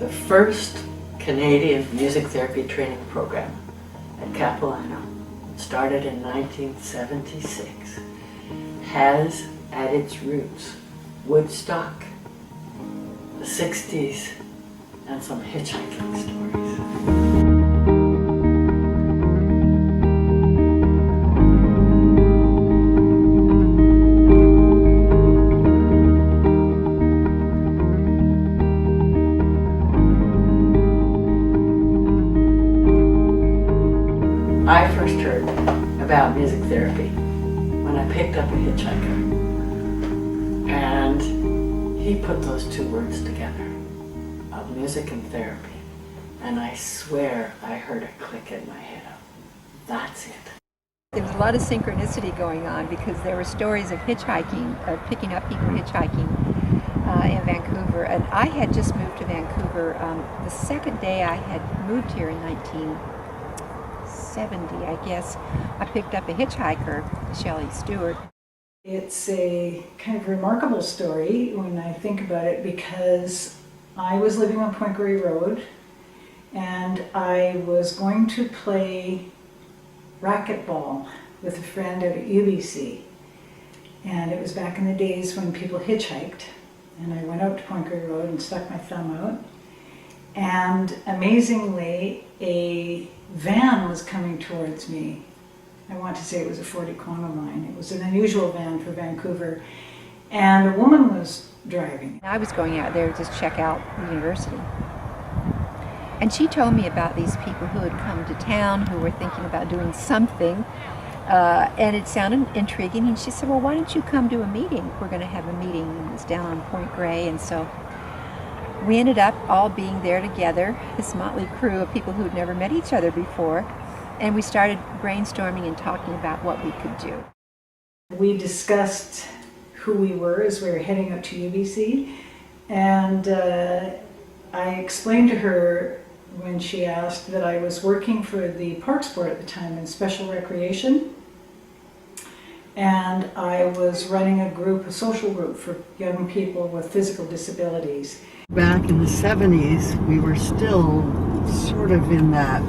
The first Canadian music therapy training program at Capilano, started in 1976, has at its roots Woodstock, the 60s, and some hitchhiking stories. I first heard about music therapy when I picked up a hitchhiker, and he put those two words together, of music and therapy, and I swear I heard a click in my head of, that's it. There was a lot of synchronicity going on because there were stories of hitchhiking, of picking up people hitchhiking in Vancouver, and I had just moved to Vancouver the second day I had moved here in 1970, I guess. I picked up a hitchhiker, Shelley Stewart. It's a kind of remarkable story when I think about it, because I was living on Point Grey Road and I was going to play racquetball with a friend out at UBC, and it was back in the days when people hitchhiked, and I went out to Point Grey Road and stuck my thumb out, and amazingly a van was coming towards me. I want to say it was a Ford Econoline. It was an unusual van for Vancouver, and a woman was driving. I was going out there to just check out the university. And she told me about these people who had come to town, who were thinking about doing something, and it sounded intriguing. And she said, well, why don't you come to a meeting? We're going to have a meeting. And it was down on Point Grey. And so we ended up all being there together, this motley crew of people who had never met each other before. And we started brainstorming and talking about what we could do. We discussed who we were as we were heading out to UBC, and I explained to her when she asked that I was working for the Parks Board at the time in special recreation, and I was running a social group for young people with physical disabilities. Back in the 70s, we were still sort of in that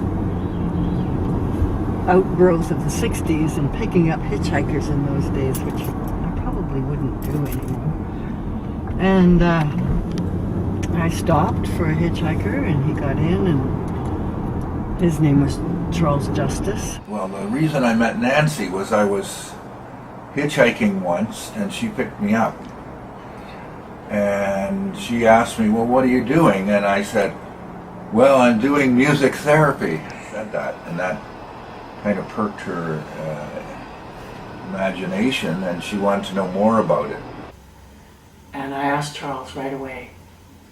outgrowth of the 60s and picking up hitchhikers in those days, which I probably wouldn't do anymore. And I stopped for a hitchhiker, and he got in, and his name was Charles Justice. Well, the reason I met Nancy was I was hitchhiking once, and she picked me up. And she asked me, well, what are you doing? And I said, well, I'm doing music therapy. I said that, and that kind of perked her imagination, and she wanted to know more about it. And I asked Charles right away,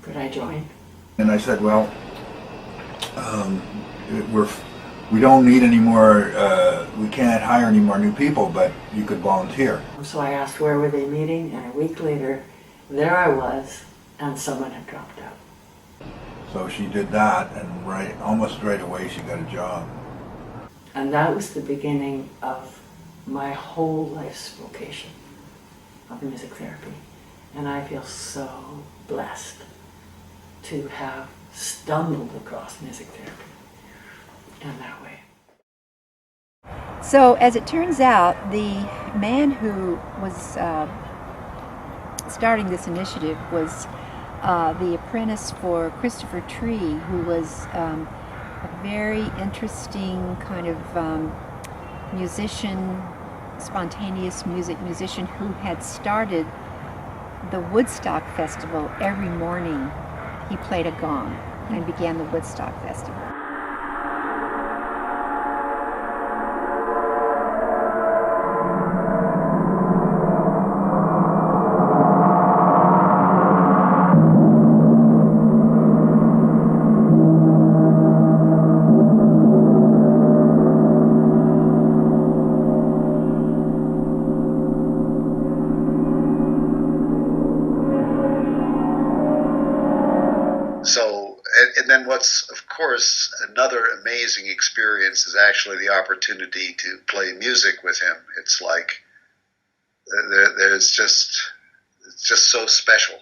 could I join? And I said, well, we don't need any more, we can't hire any more new people, but you could volunteer. So I asked where were they meeting, and a week later, there I was, and someone had dropped out. So she did that, and almost right away she got a job. And that was the beginning of my whole life's vocation of music therapy. And I feel so blessed to have stumbled across music therapy in that way. So as it turns out, the man who was starting this initiative was the apprentice for Christopher Tree, who was a very interesting kind of musician, spontaneous musician who had started the Woodstock Festival. Every morning he played a gong and began the Woodstock Festival. And then what's, of course, another amazing experience is actually the opportunity to play music with him. It's like, it's just so special.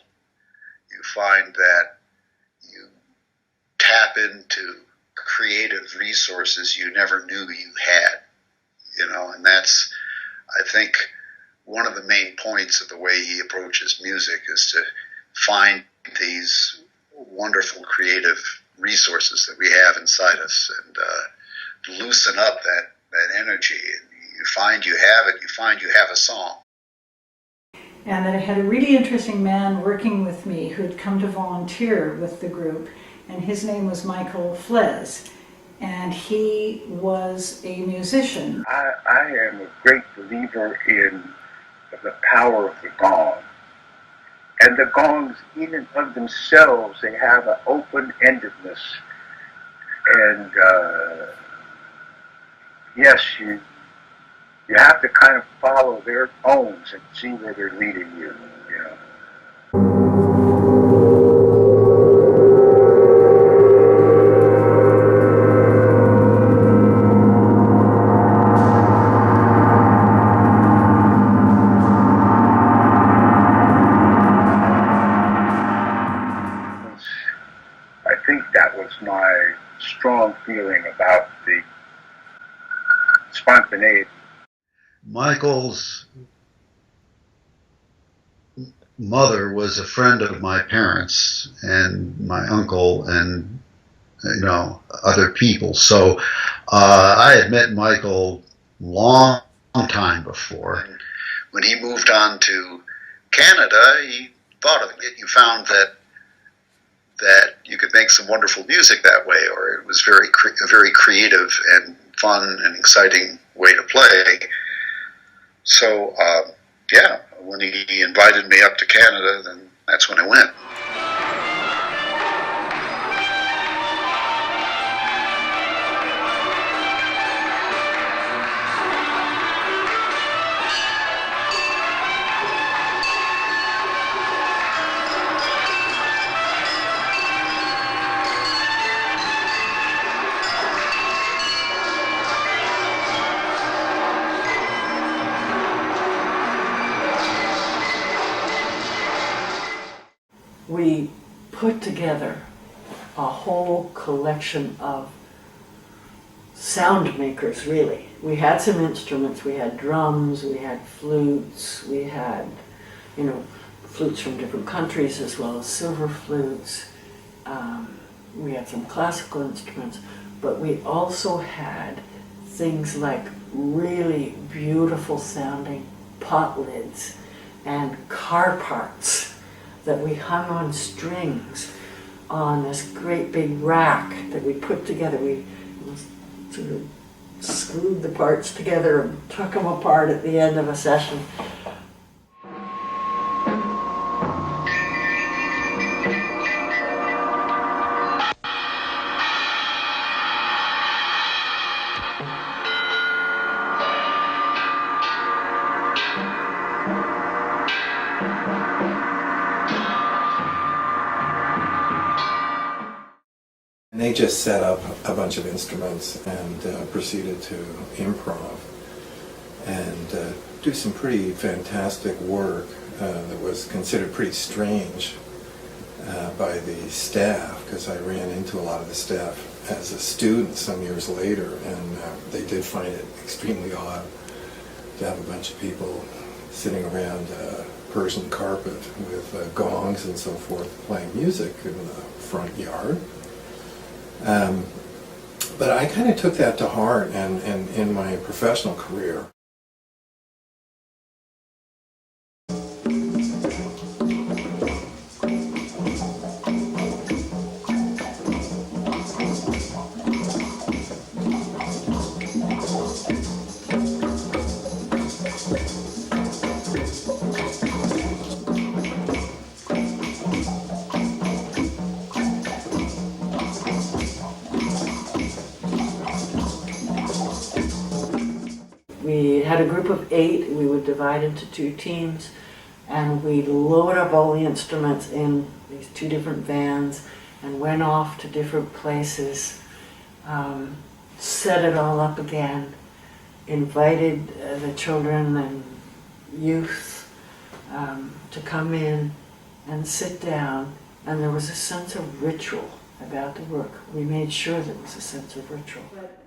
You find that into creative resources you never knew you had, and that's, I think, one of the main points of the way he approaches music is to find these wonderful creative resources that we have inside us and loosen up that energy. And you find you have it, you find you have a song. And then I had a really interesting man working with me who had come to volunteer with the group, and his name was Michael Flez, and he was a musician. I am a great believer in the power of the gong. And the gongs, even of themselves, they have an open-endedness. And yes, you have to kind of follow their tones and see where they're leading you, I think that was my strong feeling about the spontaneity. Michael's mother was a friend of my parents and my uncle and other people. So I had met Michael long time before. When he moved on to Canada, he thought of it. You found that you could make some wonderful music that way, or it was a very creative and fun and exciting way to play. So, when he invited me up to Canada, then that's when I went. We put together a whole collection of sound makers, really. We had some instruments. We had drums, we had flutes, we had, flutes from different countries as well as silver flutes. We had some classical instruments, but we also had things like really beautiful sounding pot lids and car parts that we hung on strings on this great big rack that we put together. We sort of screwed the parts together and took them apart at the end of a session. And they just set up a bunch of instruments and proceeded to improv and do some pretty fantastic work that was considered pretty strange by the staff, because I ran into a lot of the staff as a student some years later, and they did find it extremely odd to have a bunch of people sitting around Persian carpet with gongs and so forth playing music in the front yard. But I kind of took that to heart, and in my professional career. We had a group of 8. We would divide into 2 teams, and we'd load up all the instruments in these 2 different vans and went off to different places, set it all up again, invited the children and youth to come in and sit down, and there was a sense of ritual about the work. We made sure there was a sense of ritual. But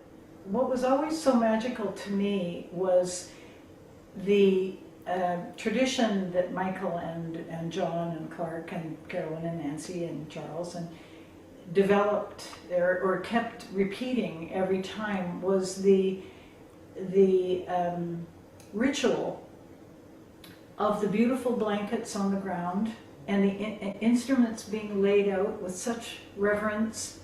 what was always so magical to me was the tradition that Michael and John and Clark and Carolyn and Nancy and Charles and developed or kept repeating every time was the ritual of the beautiful blankets on the ground and the instruments being laid out with such reverence,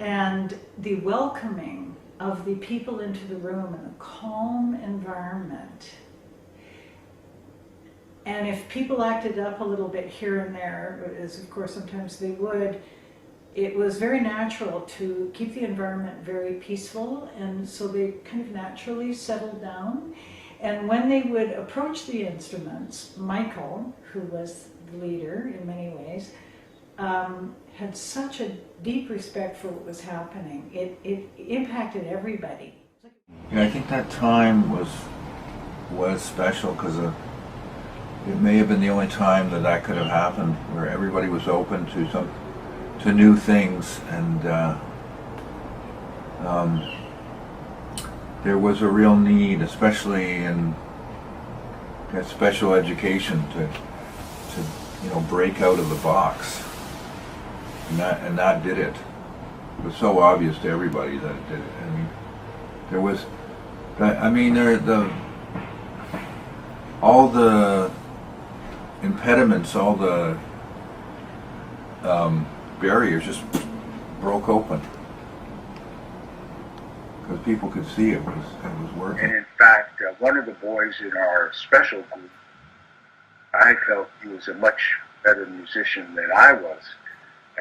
and the welcoming of the people into the room in a calm environment. And if people acted up a little bit here and there, as of course sometimes they would, it was very natural to keep the environment very peaceful, and so they kind of naturally settled down. And when they would approach the instruments, Michael, who was the leader in many ways, had such a deep respect for what was happening. It impacted everybody. Yeah, I think that time was special because it may have been the only time that could have happened where everybody was open to new things, and there was a real need, especially in special education, to break out of the box, and that did it. It was so obvious to everybody that it did it. I mean, there was, all the impediments, all the barriers just broke open because people could see it was working. And in fact, one of the boys in our special group, I felt he was a much better musician than I was.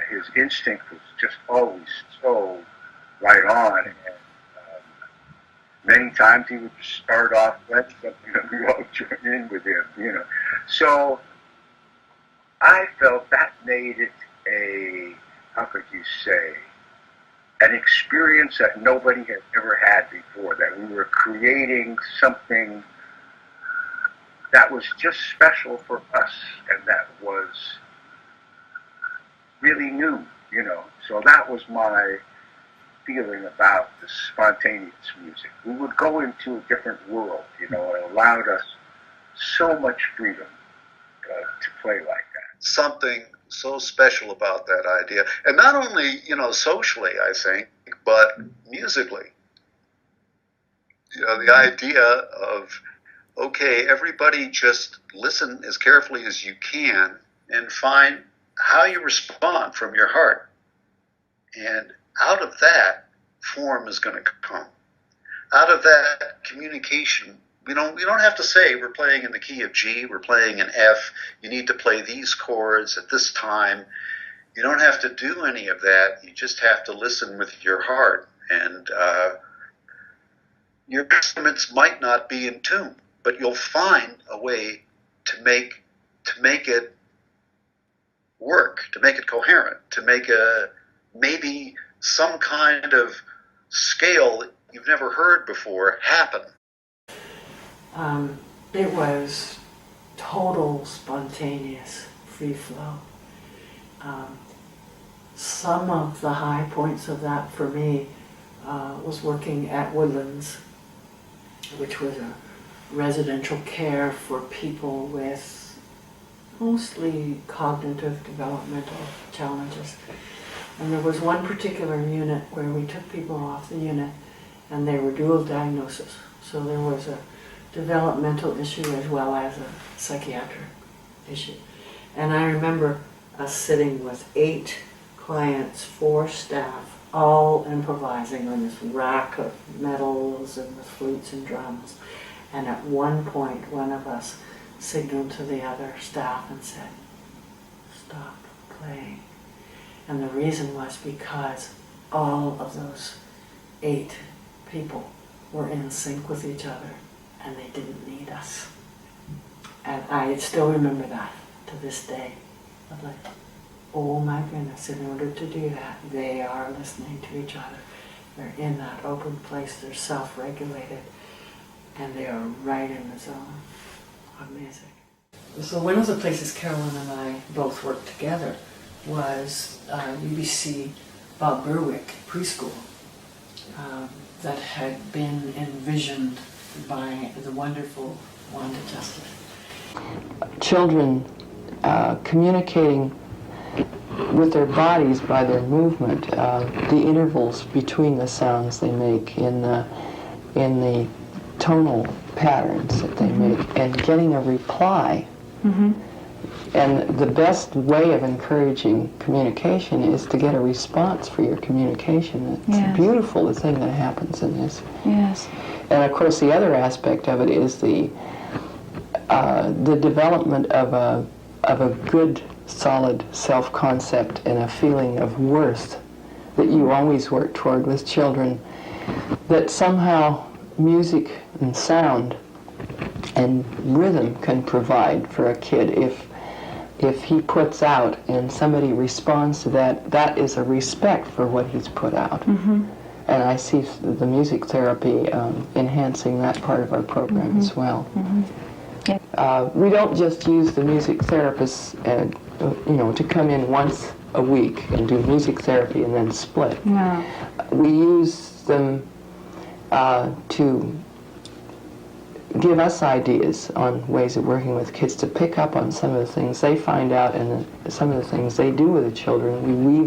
His instinct was just always so right on, and many times he would start off with something and we all join in with him, So I felt that made it how could you say, an experience that nobody had ever had before, that we were creating something that was just special for us and that was really new, So that was my feeling about the spontaneous music. We would go into a different world, it allowed us so much freedom to play like that. Something so special about that idea. And not only, socially, I think, but musically. The idea of, okay, everybody just listen as carefully as you can and find how you respond from your heart. And out of that, form is going to come. Out of that, communication. We don't have to say we're playing in the key of G, we're playing in F, you need to play these chords at this time. You don't have to do any of that. You just have to listen with your heart. And your instruments might not be in tune, but you'll find a way to make it work, to make it coherent, to make maybe some kind of scale that you've never heard before happen. It was total spontaneous free flow. Some of the high points of that for me was working at Woodlands, which was a residential care for people with mostly cognitive developmental challenges. And there was one particular unit where we took people off the unit and they were dual diagnosis. So there was a developmental issue as well as a psychiatric issue. And I remember us sitting with 8 clients, 4 staff, all improvising on this rack of medals and the flutes and drums. And at one point, one of us signaled to the other staff and said, "Stop playing." And the reason was because all of those 8 people were in sync with each other and they didn't need us. And I still remember that to this day. I'm like, oh my goodness, in order to do that, they are listening to each other. They're in that open place, they're self-regulated, and they are right in the zone of music. So one of the places Carolyn and I both worked together was UBC Bob Berwick Preschool that had been envisioned by the wonderful Wanda Justice. Children communicating with their bodies by their movement, the intervals between the sounds they make in the tonal patterns that they make, and getting a reply. And the best way of encouraging communication is to get a response for your communication. It's beautiful, the thing that happens in this. Yes. And of course the other aspect of it is the development of a good, solid self-concept and a feeling of worth that you always work toward with children, that somehow music and sound and rhythm can provide for a kid. If he puts out and somebody responds to that, that is a respect for what he's put out. And I see the music therapy enhancing that part of our program as well. We don't just use the music therapists, to come in once a week and do music therapy and then split. No. We use them to give us ideas on ways of working with kids, to pick up on some of the things they find out and some of the things they do with the children. We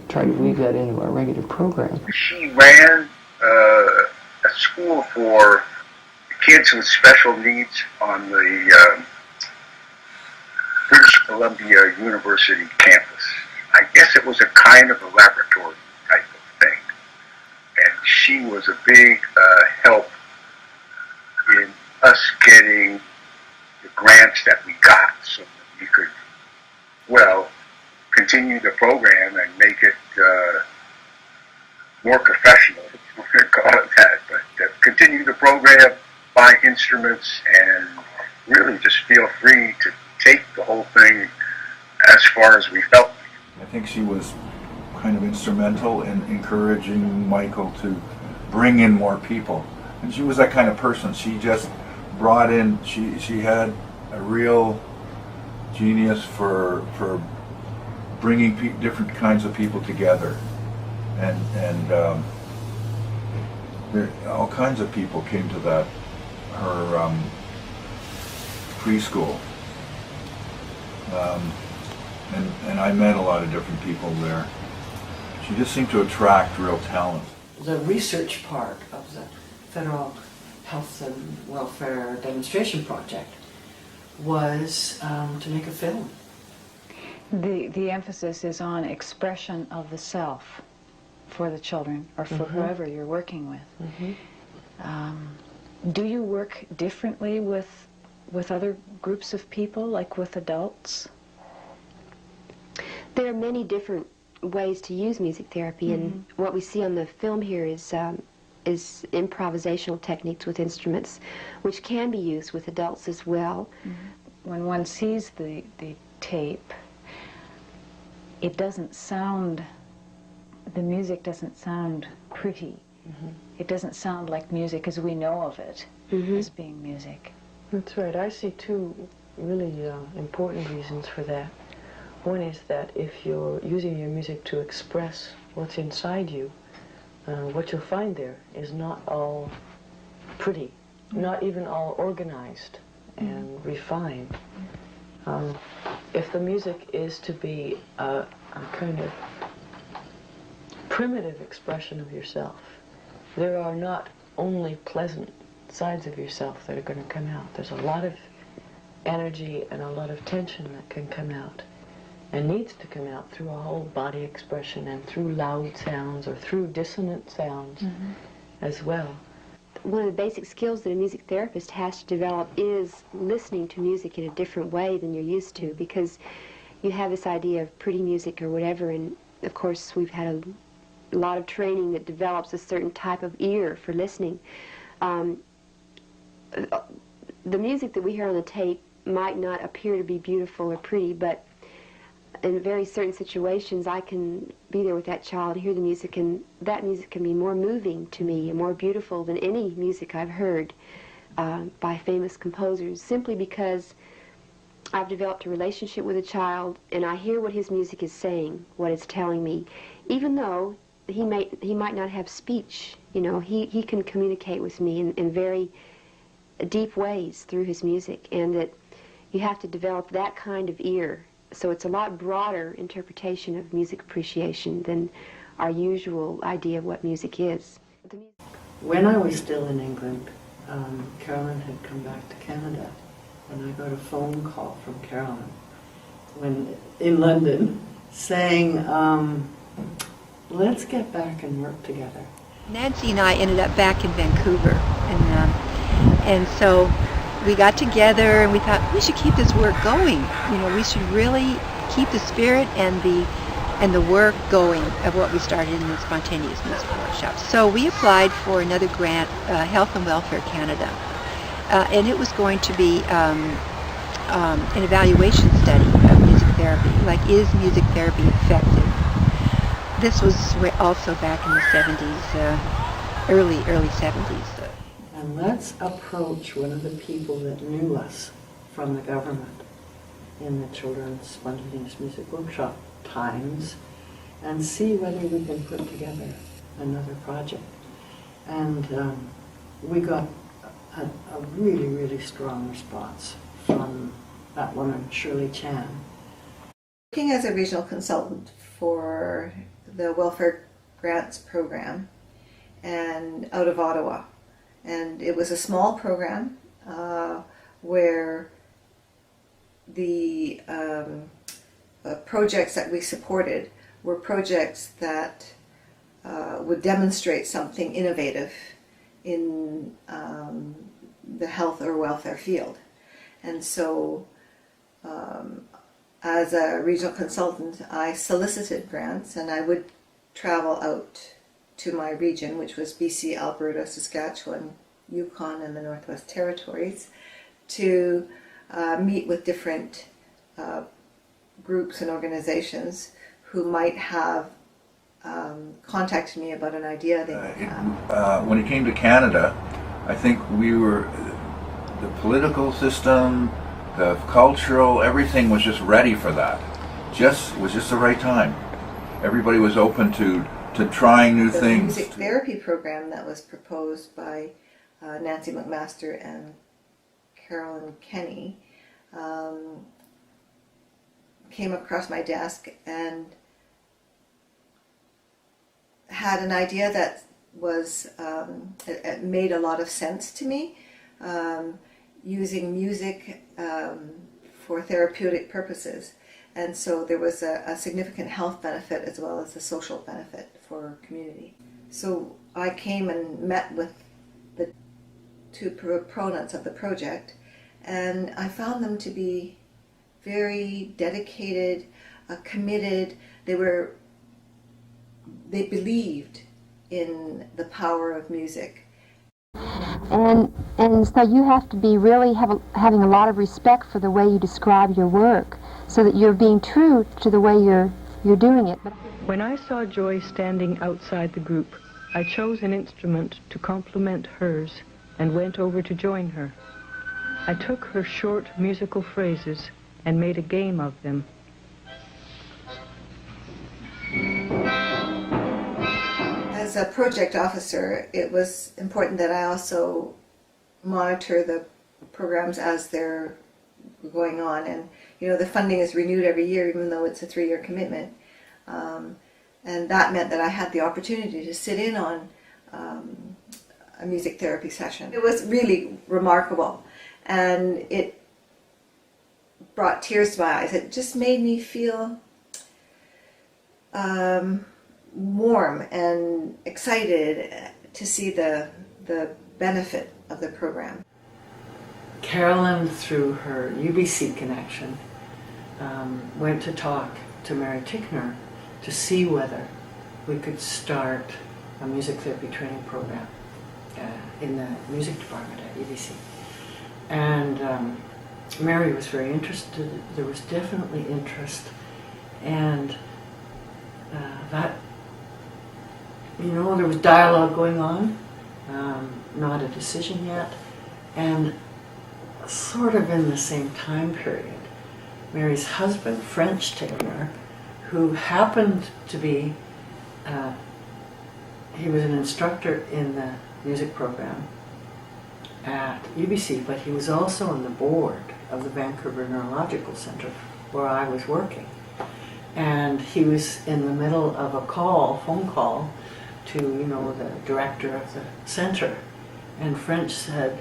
try to weave that into our regular program. She ran a school for kids with special needs on the British Columbia University campus. I guess it was a kind of a laboratory type of thing. And she was a big help in us getting the grants that we got so that we could, continue the program and make it more professional, if you want to call it that, but continue the program, buy instruments, and really just feel free to take the whole thing as far as we felt. I think she was kind of instrumental in encouraging Michael to bring in more people. And she was that kind of person. She just brought in, she had a real genius for bringing different kinds of people together. And all kinds of people came to her preschool. And I met a lot of different people there. She just seemed to attract real talent. The research part of the Federal Health and Welfare Demonstration Project was to make a film. The emphasis is on expression of the self for the children, or for whoever you're working with. Do you work differently with other groups of people, like with adults? There are many different ways to use music therapy, and what we see on the film here is improvisational techniques with instruments, which can be used with adults as well. When one sees the tape, it doesn't sound, the music doesn't sound pretty. It doesn't sound like music as we know of it as being music. That's right. I see two really important reasons for that. One is that if you're using your music to express what's inside you, what you'll find there is not all pretty, not even all organized and refined. If the music is to be a kind of primitive expression of yourself, there are not only pleasant sides of yourself that are going to come out. There's a lot of energy and a lot of tension that can come out, and needs to come out through a whole body expression and through loud sounds or through dissonant sounds as well. One of the basic skills that a music therapist has to develop is listening to music in a different way than you're used to, because you have this idea of pretty music or whatever, and of course we've had a lot of training that develops a certain type of ear for listening. The music that we hear on the tape might not appear to be beautiful or pretty, but in very certain situations I can be there with that child and hear the music, and that music can be more moving to me and more beautiful than any music I've heard by famous composers, simply because I've developed a relationship with a child, and I hear what his music is saying, what it's telling me, even though he might not have speech. You know, he can communicate with me in very deep ways through his music, and that you have to develop that kind of ear. So it's a lot broader interpretation of music appreciation than our usual idea of what music is. When I was still in England, Carolyn had come back to Canada, and I got a phone call from Carolyn in London saying, let's get back and work together. Nancy and I ended up back in Vancouver, and so we got together and we thought we should keep this work going. You know, we should really keep the spirit and the work going of what we started in the spontaneous musical workshops. So we applied for another grant, Health and Welfare Canada, and it was going to be an evaluation study of music therapy, like is music therapy effective? This was also back in the 70s, early 70s. And let's approach one of the people that knew us from the government in the children's spontaneous music workshop times and see whether we can put together another project. And we got a really, really strong response from that woman, Shirley Chan. Working as a regional consultant for the Welfare Grants Program and out of Ottawa. And it was a small program where the projects that we supported were projects that would demonstrate something innovative in the health or welfare field. And so as a regional consultant, I solicited grants, and I would travel out to my region, which was BC, Alberta, Saskatchewan, Yukon, and the Northwest Territories, to meet with different groups and organizations who might have contacted me about an idea they might have. When it came to Canada, I think we were, the political system, the cultural, everything was just ready for that. Was just the right time. Everybody was open to trying new things. The music therapy program that was proposed by Nancy McMaster and Carolyn Kenny came across my desk and had an idea that was it made a lot of sense to me, using music for therapeutic purposes. And so there was a significant health benefit as well as a social benefit for community. So I came and met with the two proponents of the project, and I found them to be very dedicated, committed. They believed in the power of music. And so you have to be really having a lot of respect for the way you describe your work, so that you're being true to the way you're doing it. When I saw Joy standing outside the group, I chose an instrument to complement hers and went over to join her. I took her short musical phrases and made a game of them. As a project officer, it was important that I also monitor the programs as they're going on. And, you know, the funding is renewed every year, even though it's a 3-year commitment. And that meant that I had the opportunity to sit in on a music therapy session. It was really remarkable, and it brought tears to my eyes. It just made me feel warm and excited to see the benefit of the program. Carolyn, through her UBC connection, went to talk to Mary Tickner to see whether we could start a music therapy training program in the music department at UBC. And Mary was very interested. There was definitely interest, and that, you know, there was dialogue going on, not a decision yet, and sort of in the same time period, Mary's husband, French Taylor, who happened to be, he was an instructor in the music program at UBC, but he was on the board of the Vancouver Neurological Center where I was working. And he was in the middle of a phone call to, the director of the center. And French said,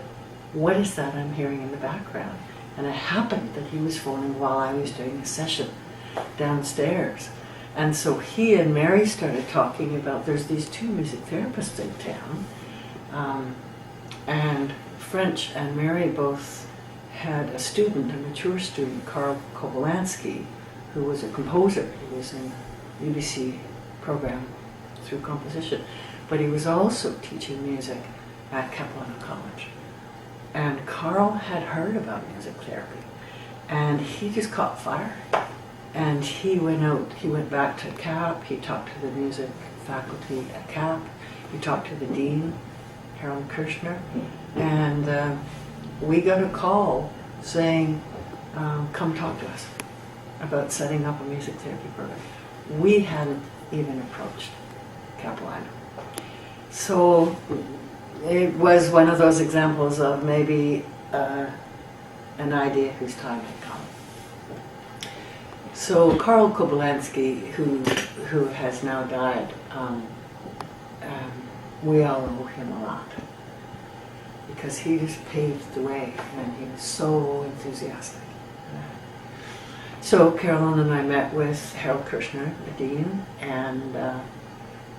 "What is that I'm hearing in the background?" And it happened that he was phoning while I was doing a session downstairs. And so he and Mary started talking about, there's these two music therapists in town. And French and Mary both had a student, a mature student, Karl Kobolansky, who was a composer. He was in the UBC program through composition. But he was also teaching music at Capilano College. And Karl had heard about music therapy. And he just caught fire. And he went back to Cap, he talked to the music faculty at Cap, he talked to the dean, Harold Kirshner, and we got a call saying, come talk to us about setting up a music therapy program. We hadn't even approached Capilano. So it was one of those examples of maybe an idea whose time had come. So Karl Kobolansky, who has now died, we all owe him a lot because he just paved the way and he was so enthusiastic. So Carolyn and I met with Harold Kirshner, the dean, and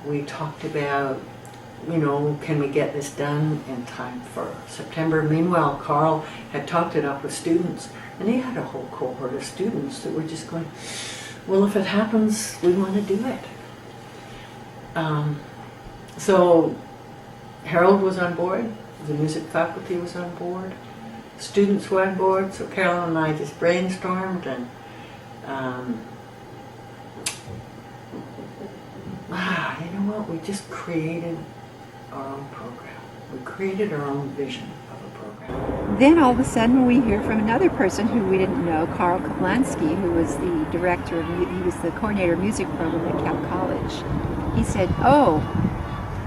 we talked about, can we get this done in time for September? Meanwhile, Karl had talked it up with students, and he had a whole cohort of students that were just going, well, if it happens, we want to do it. So Harold was on board, the music faculty was on board, students were on board, so Carolyn and I just brainstormed, and you know what, we just created our own program. We created our own vision of a program. Then all of a sudden we hear from another person who we didn't know, Karl Kobolansky, who was the director of, he was the coordinator of music program at Cap College. He said, "Oh,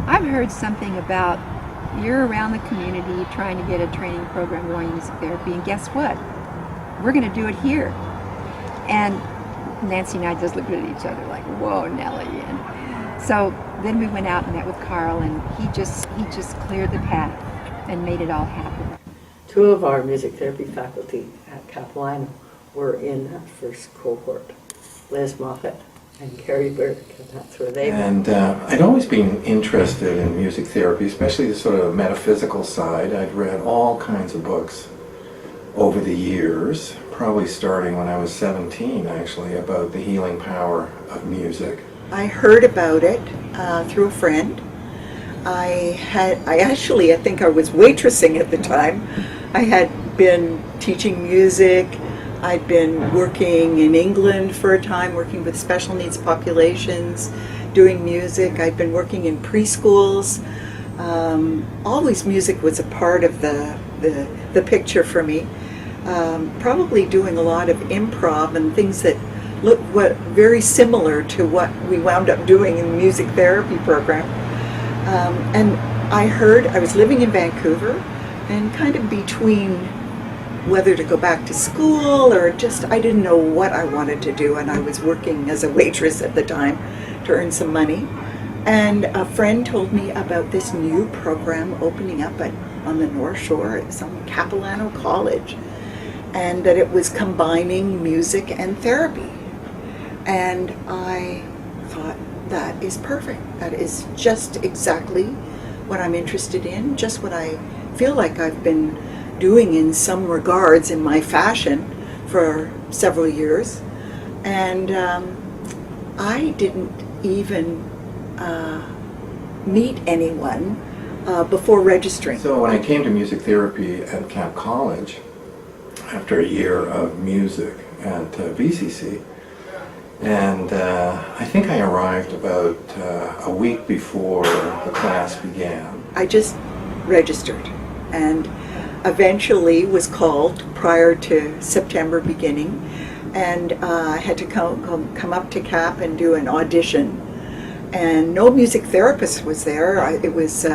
I've heard something about you're around the community trying to get a training program going in music therapy, and guess what? We're going to do it here." And Nancy and I just looked at each other like, "Whoa, Nellie." And so then we went out and met with Karl, and he just cleared the path and made it all happen. Two of our music therapy faculty at Capilano were in that first cohort, Liz Moffat and Carrie Burke, and that's where they were. And I'd always been interested in music therapy, especially the sort of metaphysical side. I'd read all kinds of books over the years, probably starting when I was 17, actually, about the healing power of music. I heard about it through a friend. I think I was waitressing at the time. I had been teaching music. I'd been working in England for a time, working with special needs populations, doing music. I'd been working in preschools. Always music was a part of the picture for me. Probably doing a lot of improv and things that looked very similar to what we wound up doing in the music therapy program. And I was living in Vancouver and kind of between whether to go back to school or just, I didn't know what I wanted to do, and I was working as a waitress at the time to earn some money. And a friend told me about this new program opening up on the North Shore at some Capilano College, and that it was combining music and therapy. And I thought, that is perfect. That is just exactly what I'm interested in, just what I feel like I've been doing in some regards in my fashion for several years. And I didn't even meet anyone before registering. So when I came to music therapy at Cap College, after a year of music at VCC, and I think I arrived about a week before the class began. I just registered and eventually was called prior to September beginning, and I had to come up to Cap and do an audition. And no music therapist was there. It was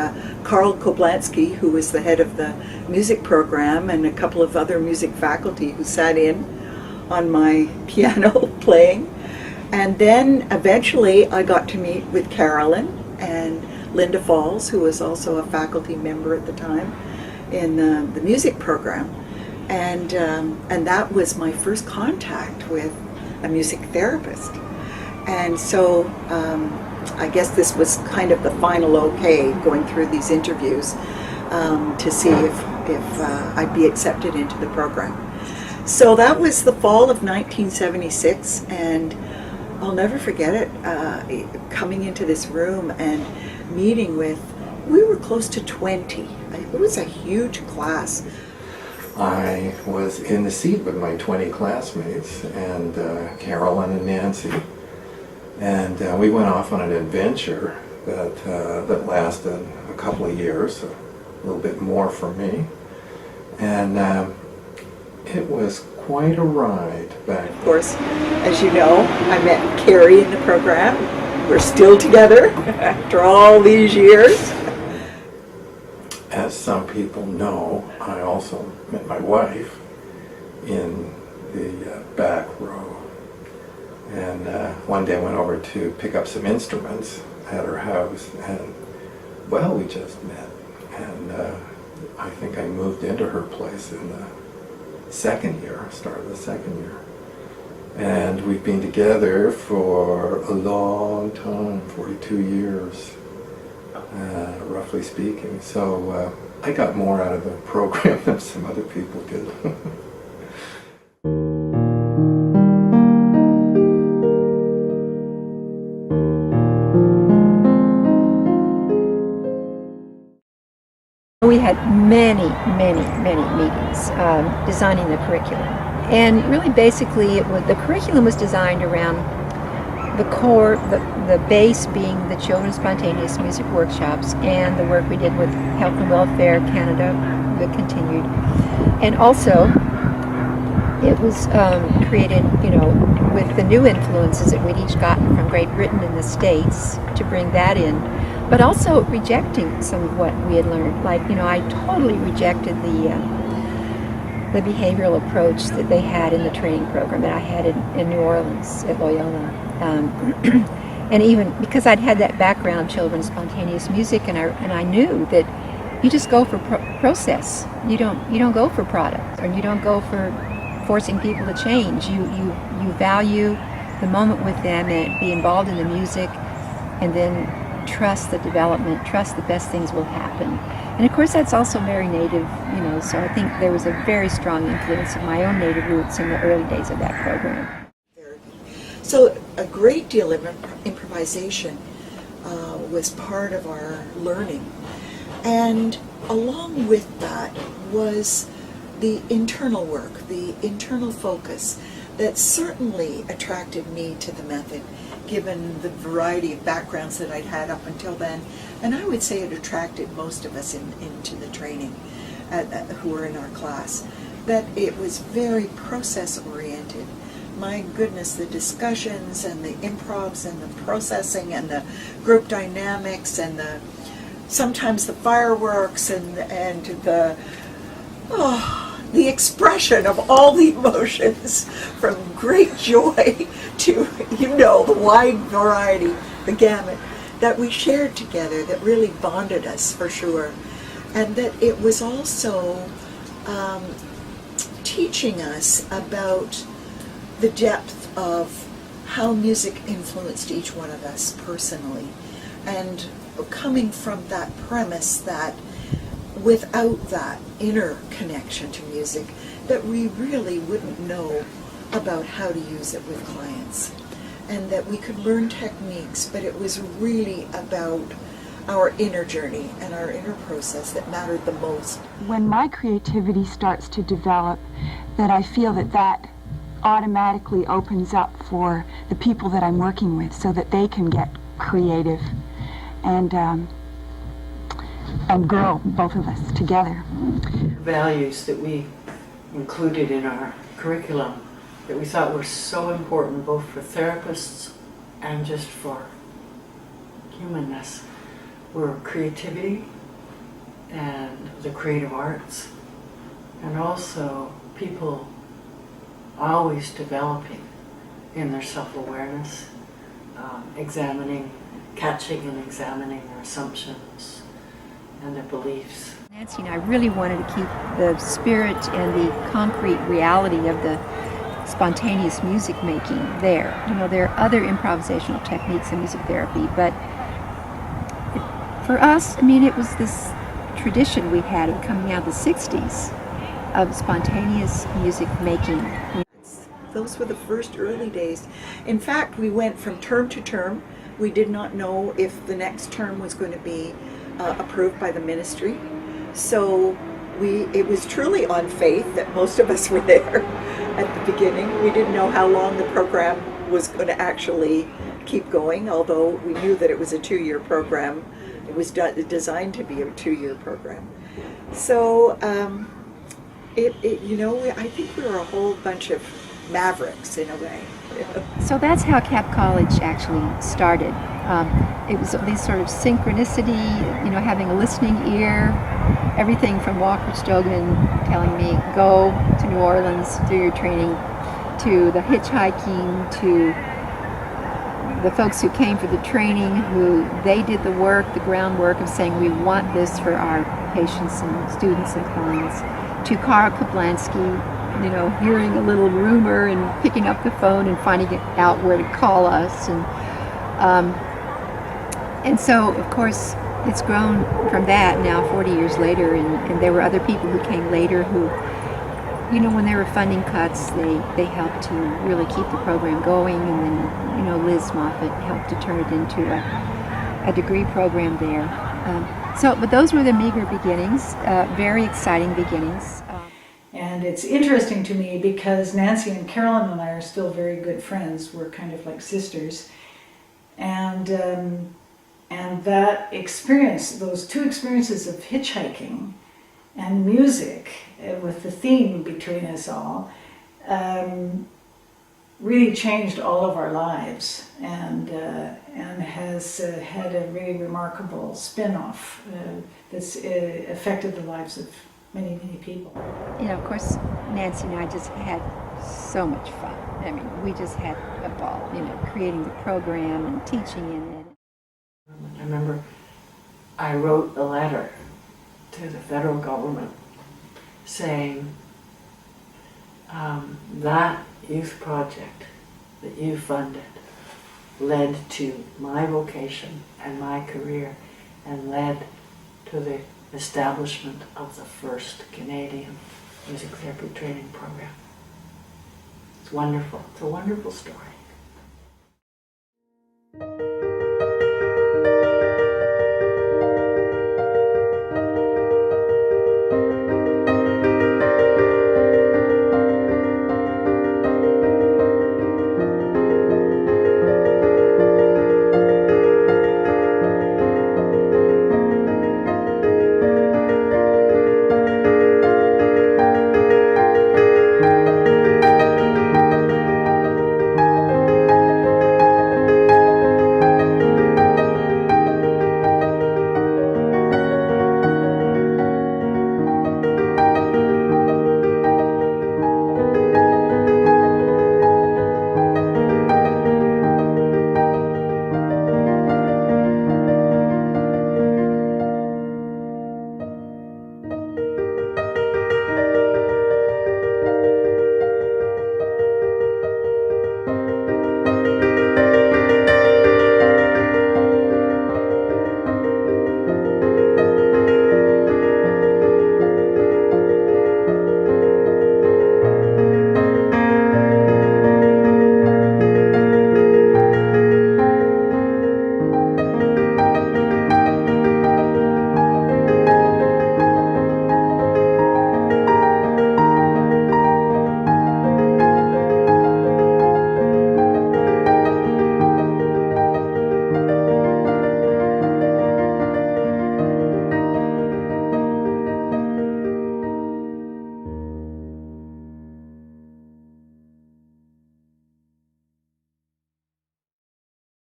Karl Koblansky, who was the head of the music program, and a couple of other music faculty who sat in on my piano playing. And then eventually I got to meet with Carolyn and Linda Falls, who was also a faculty member at the time in the music program. And that was my first contact with a music therapist. And so I guess this was kind of the final okay, going through these interviews to see if I'd be accepted into the program. So that was the fall of 1976, and I'll never forget it, coming into this room and meeting with, we were close to 20. It was a huge class. I was in the seat with my 20 classmates and Carolyn and Nancy. And we went off on an adventure that lasted a couple of years, a little bit more for me. And it was quite a ride back. Of course, as you know, I met Carrie in the program. We're still together after all these years. As some people know, I also met my wife in the back row. And one day I went over to pick up some instruments at her house, and well, we just met. And I think I moved into her place in the second year, start of the second year. And we've been together for a long time, 42 years, roughly speaking. So I got more out of the program than some other people did. We had many meetings designing the curriculum. And really basically the curriculum was designed around the core, the base being the Children's Spontaneous Music Workshops and the work we did with Health and Welfare Canada that continued. And also it was created, with the new influences that we'd each gotten from Great Britain and the States to bring that in. But also rejecting some of what we had learned. Like, I totally rejected the behavioral approach that they had in the training program that I had in New Orleans at Loyola. And even because I'd had that background, children's spontaneous music, and I knew that you just go for process. You don't go for product, or you don't go for forcing people to change. You value the moment with them and be involved in the music, and then trust the development, trust the best things will happen. And of course that's also very native, so I think there was a very strong influence of my own native roots in the early days of that program. So a great deal of improvisation was part of our learning. And along with that was the internal work, the internal focus that certainly attracted me to the method, given the variety of backgrounds that I'd had up until then. And I would say it attracted most of us into the training who were in our class, that it was very process-oriented. My goodness, the discussions and the improvs and the processing and the group dynamics and sometimes the fireworks and the expression of all the emotions, from great joy to, the wide variety, the gamut that we shared together, that really bonded us for sure. And that it was also teaching us about the depth of how music influenced each one of us personally. And coming from that premise that without that inner connection to music, that we really wouldn't know about how to use it with clients. And that we could learn techniques, but it was really about our inner journey and our inner process that mattered the most. When my creativity starts to develop, that I feel that automatically opens up for the people that I'm working with so that they can get creative and grow, both of us together. Values that we included in our curriculum that we thought were so important both for therapists and just for humanness were creativity and the creative arts, and also people always developing in their self-awareness, catching and examining their assumptions and their beliefs. Nancy and I really wanted to keep the spirit and the concrete reality of the spontaneous music making there. You know, there are other improvisational techniques in music therapy, but for us, I mean, it was this tradition we had of coming out of the 60s of spontaneous music making. Those were the first early days. In fact, we went from term to term. We did not know if the next term was going to be approved by the ministry. So it was truly on faith that most of us were there at the beginning. We didn't know how long the program was going to actually keep going, although we knew that it was a 2-year program. It was designed to be a 2-year program. So, I think we were a whole bunch of mavericks in a way. So that's how Cap College actually started. It was this sort of synchronicity, you know, having a listening ear, everything from Walker Stogan telling me, go to New Orleans, do your training, to the hitchhiking, to the folks who came for the training, who they did the work, the groundwork of saying we want this for our patients and students and clients, to Carl Kablansky, you know, hearing a little rumor and picking up the phone and finding out where to call us. And so, of course, it's grown from that now 40 years later, and there were other people who came later who, you know, when there were funding cuts, they helped to really keep the program going, and then, you know, Liz Moffat helped to turn it into a degree program there. But those were the meager beginnings, very exciting beginnings. And it's interesting to me because Nancy and Carolyn and I are still very good friends. We're kind of like sisters. And that experience, those two experiences of hitchhiking and music, with the theme between us all, really changed all of our lives, and has had a really remarkable spin-off that's affected the lives of many, many people. You know, of course, Nancy and I just had so much fun. I mean, we just had a ball, you know, creating the program and teaching in it. I remember I wrote a letter to the federal government saying that youth project that you funded led to my vocation and my career, and led to the establishment of the first Canadian music therapy training program. It's wonderful. It's a wonderful story.